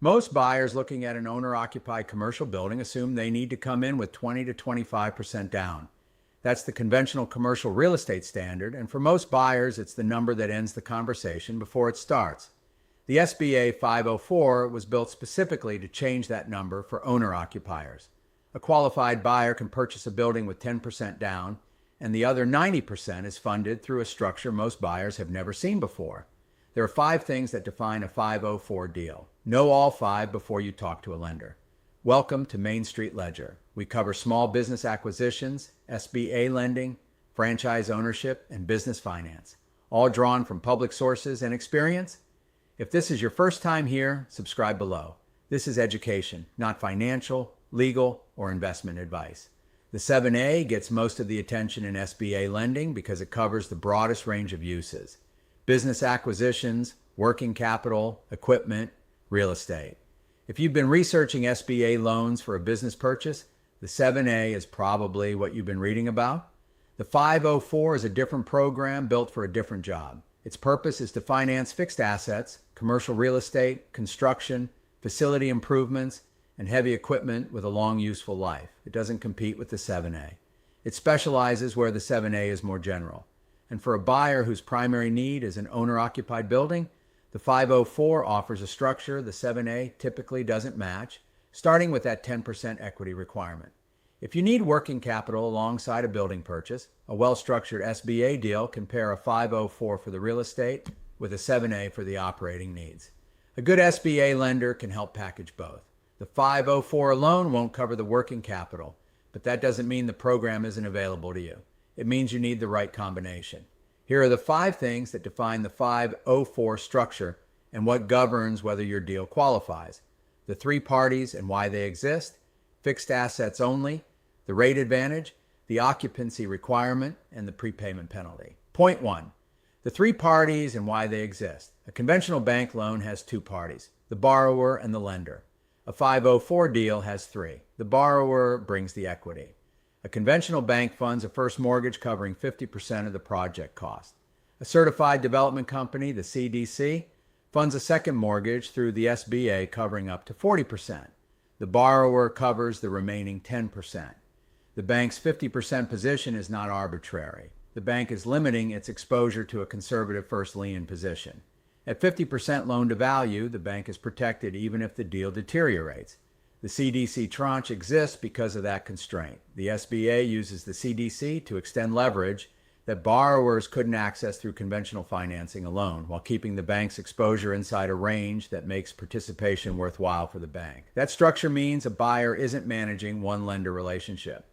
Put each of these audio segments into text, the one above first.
Most buyers looking at an owner-occupied commercial building assume they need to come in with 20 to 25% down. That's the conventional commercial real estate standard, and for most buyers, it's the number that ends the conversation before it starts. The SBA 504 was built specifically to change that number for owner-occupiers. A qualified buyer can purchase a building with 10% down, and the other 90% is funded through a structure most buyers have never seen before. There are 5 things that define a 504 deal. Know all 5 before you talk to a lender. Welcome to Main Street Ledger. We cover small business acquisitions, SBA lending, franchise ownership, and business finance, all drawn from public sources and experience. If this is your first time here, subscribe below. This is education, not financial, legal, or investment advice. The 7A gets most of the attention in SBA lending because it covers the broadest range of uses: business acquisitions, working capital, equipment, real estate. If you've been researching SBA loans for a business purchase, the 7A is probably what you've been reading about. The 504 is a different program built for a different job. Its purpose is to finance fixed assets, commercial real estate, construction, facility improvements, and heavy equipment with a long useful life. It doesn't compete with the 7A. It specializes where the 7A is more general. And for a buyer whose primary need is an owner-occupied building, the 504 offers a structure the 7A typically doesn't match, starting with that 10% equity requirement. If you need working capital alongside a building purchase, a well-structured SBA deal can pair a 504 for the real estate with a 7A for the operating needs. A good SBA lender can help package both. The 504 alone won't cover the working capital, but that doesn't mean the program isn't available to you. It means you need the right combination. Here are the 5 things that define the 504 structure and what governs whether your deal qualifies: the 3 parties and why they exist, fixed assets only, the rate advantage, the occupancy requirement, and the prepayment penalty. Point 1. The 3 parties and why they exist. A conventional bank loan has 2 parties: the borrower and the lender. A 504 deal has 3. The borrower brings the equity. A conventional bank funds a first mortgage covering 50% of the project cost. A certified development company, the CDC, funds a second mortgage through the SBA covering up to 40%. The borrower covers the remaining 10%. The bank's 50% position is not arbitrary. The bank is limiting its exposure to a conservative first lien position. At 50% loan to value, the bank is protected even if the deal deteriorates. The CDC tranche exists because of that constraint. The SBA uses the CDC to extend leverage that borrowers couldn't access through conventional financing alone, while keeping the bank's exposure inside a range that makes participation worthwhile for the bank. That structure means a buyer isn't managing one lender relationship.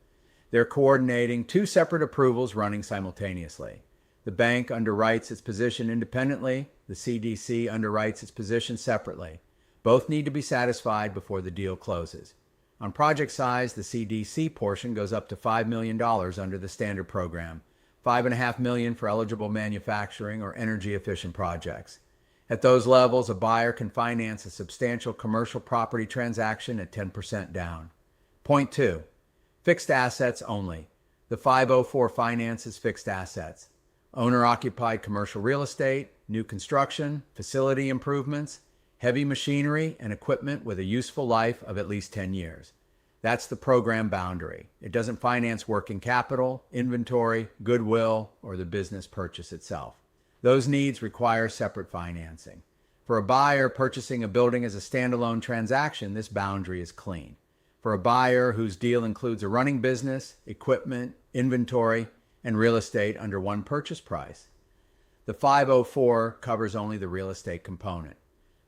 They're coordinating 2 separate approvals running simultaneously. The bank underwrites its position independently. The CDC underwrites its position separately. Both need to be satisfied before the deal closes. On project size, the CDC portion goes up to $5 million under the standard program, $5.5 million for eligible manufacturing or energy-efficient projects. At those levels, a buyer can finance a substantial commercial property transaction at 10% down. Point 2. Fixed assets only. The 504 finances fixed assets: owner-occupied commercial real estate, new construction, facility improvements, heavy machinery, and equipment with a useful life of at least 10 years. That's the program boundary. It doesn't finance working capital, inventory, goodwill, or the business purchase itself. Those needs require separate financing. For a buyer purchasing a building as a standalone transaction, this boundary is clean. For a buyer whose deal includes a running business, equipment, inventory, and real estate under one purchase price, the 504 covers only the real estate component.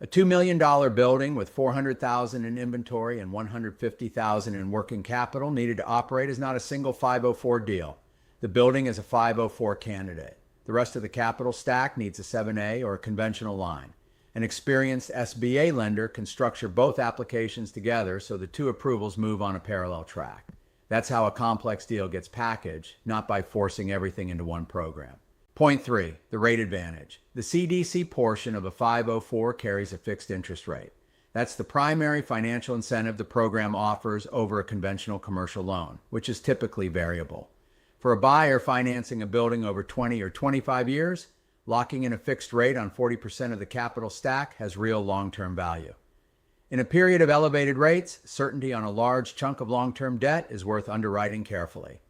A $2 million building with $400,000 in inventory and $150,000 in working capital needed to operate is not a single 504 deal. The building is a 504 candidate. The rest of the capital stack needs a 7A or a conventional line. An experienced SBA lender can structure both applications together so the 2 approvals move on a parallel track. That's how a complex deal gets packaged, not by forcing everything into one program. Point 3, the rate advantage. The CDC portion of a 504 carries a fixed interest rate. That's the primary financial incentive the program offers over a conventional commercial loan, which is typically variable. For a buyer financing a building over 20 or 25 years, locking in a fixed rate on 40% of the capital stack has real long-term value. In a period of elevated rates, certainty on a large chunk of long-term debt is worth underwriting carefully.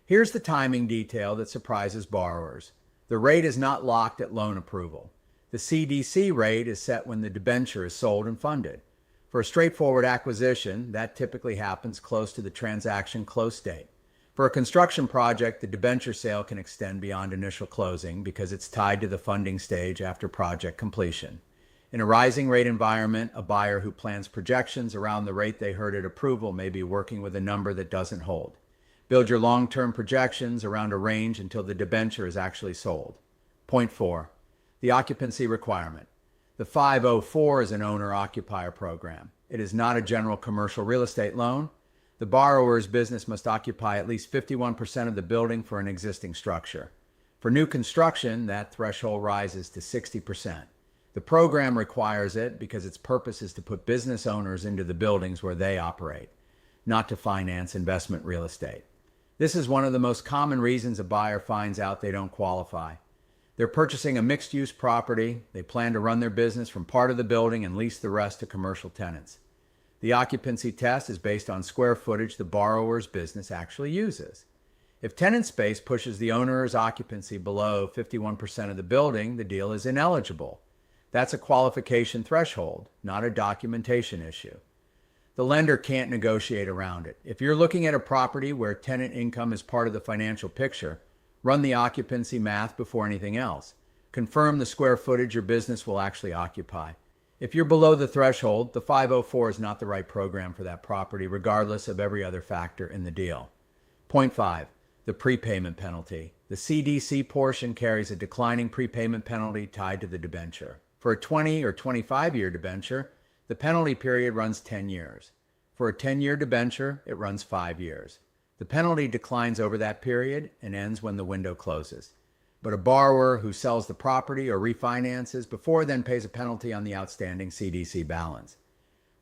Here's the timing detail that surprises borrowers. The rate is not locked at loan approval. The CDC rate is set when the debenture is sold and funded. For a straightforward acquisition, that typically happens close to the transaction close date. For a construction project, the debenture sale can extend beyond initial closing because it's tied to the funding stage after project completion. In a rising rate environment, a buyer who plans projections around the rate they heard at approval may be working with a number that doesn't hold. Build your long-term projections around a range until the debenture is actually sold. Point 4. The occupancy requirement. The 504 is an owner-occupier program. It is not a general commercial real estate loan. The borrower's business must occupy at least 51% of the building for an existing structure. For new construction, that threshold rises to 60%. The program requires it because its purpose is to put business owners into the buildings where they operate, not to finance investment real estate. This is one of the most common reasons a buyer finds out they don't qualify. They're purchasing a mixed-use property. They plan to run their business from part of the building and lease the rest to commercial tenants. The occupancy test is based on square footage the borrower's business actually uses. If tenant space pushes the owner's occupancy below 51% of the building, the deal is ineligible. That's a qualification threshold, not a documentation issue. The lender can't negotiate around it. If you're looking at a property where tenant income is part of the financial picture, run the occupancy math before anything else. Confirm the square footage your business will actually occupy. If you're below the threshold, the 504 is not the right program for that property, regardless of every other factor in the deal. Point 5. The prepayment penalty. The CDC portion carries a declining prepayment penalty tied to the debenture. For a 20 or 25-year debenture, the penalty period runs 10 years. For a 10-year debenture, it runs 5 years. The penalty declines over that period and ends when the window closes. But a borrower who sells the property or refinances before then pays a penalty on the outstanding CDC balance.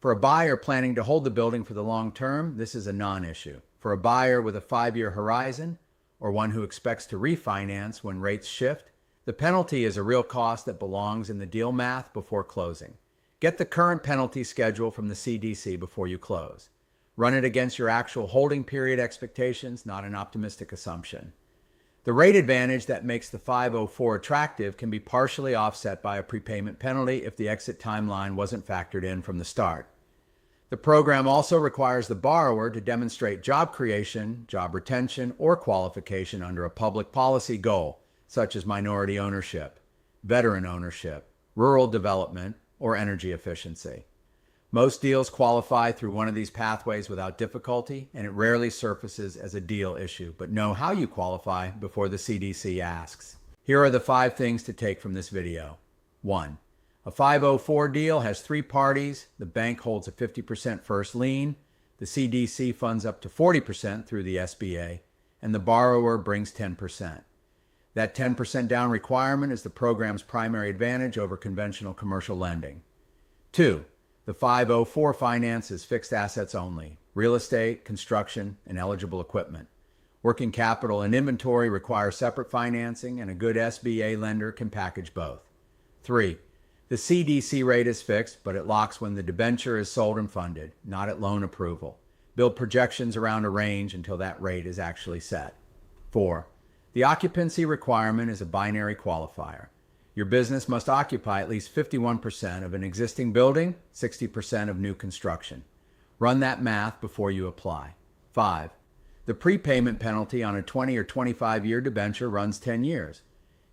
For a buyer planning to hold the building for the long term, this is a non-issue. For a buyer with a 5-year horizon or one who expects to refinance when rates shift, the penalty is a real cost that belongs in the deal math before closing. Get the current penalty schedule from the CDC before you close. Run it against your actual holding period expectations, not an optimistic assumption. The rate advantage that makes the 504 attractive can be partially offset by a prepayment penalty if the exit timeline wasn't factored in from the start. The program also requires the borrower to demonstrate job creation, job retention, or qualification under a public policy goal, such as minority ownership, veteran ownership, rural development, or energy efficiency. Most deals qualify through one of these pathways without difficulty, and it rarely surfaces as a deal issue, but know how you qualify before the CDC asks. Here are the 5 things to take from this video. 1. A 504 deal has 3 parties. The bank holds a 50% first lien, the CDC funds up to 40% through the SBA, and the borrower brings 10%. That 10% down requirement is the program's primary advantage over conventional commercial lending. 2. The 504 finances fixed assets only: real estate, construction, and eligible equipment. Working capital and inventory require separate financing, and a good SBA lender can package both. 3. The CDC rate is fixed, but it locks when the debenture is sold and funded, not at loan approval. Build projections around a range until that rate is actually set. 4. The occupancy requirement is a binary qualifier. Your business must occupy at least 51% of an existing building, 60% of new construction. Run that math before you apply. 5. The prepayment penalty on a 20 or 25-year debenture runs 10 years.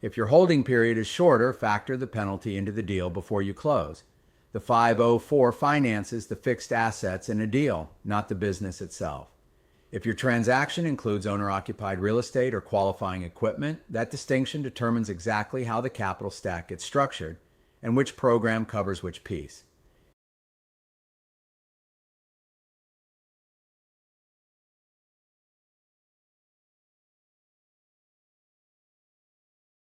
If your holding period is shorter, factor the penalty into the deal before you close. The 504 finances the fixed assets in a deal, not the business itself. If your transaction includes owner-occupied real estate or qualifying equipment, that distinction determines exactly how the capital stack gets structured and which program covers which piece.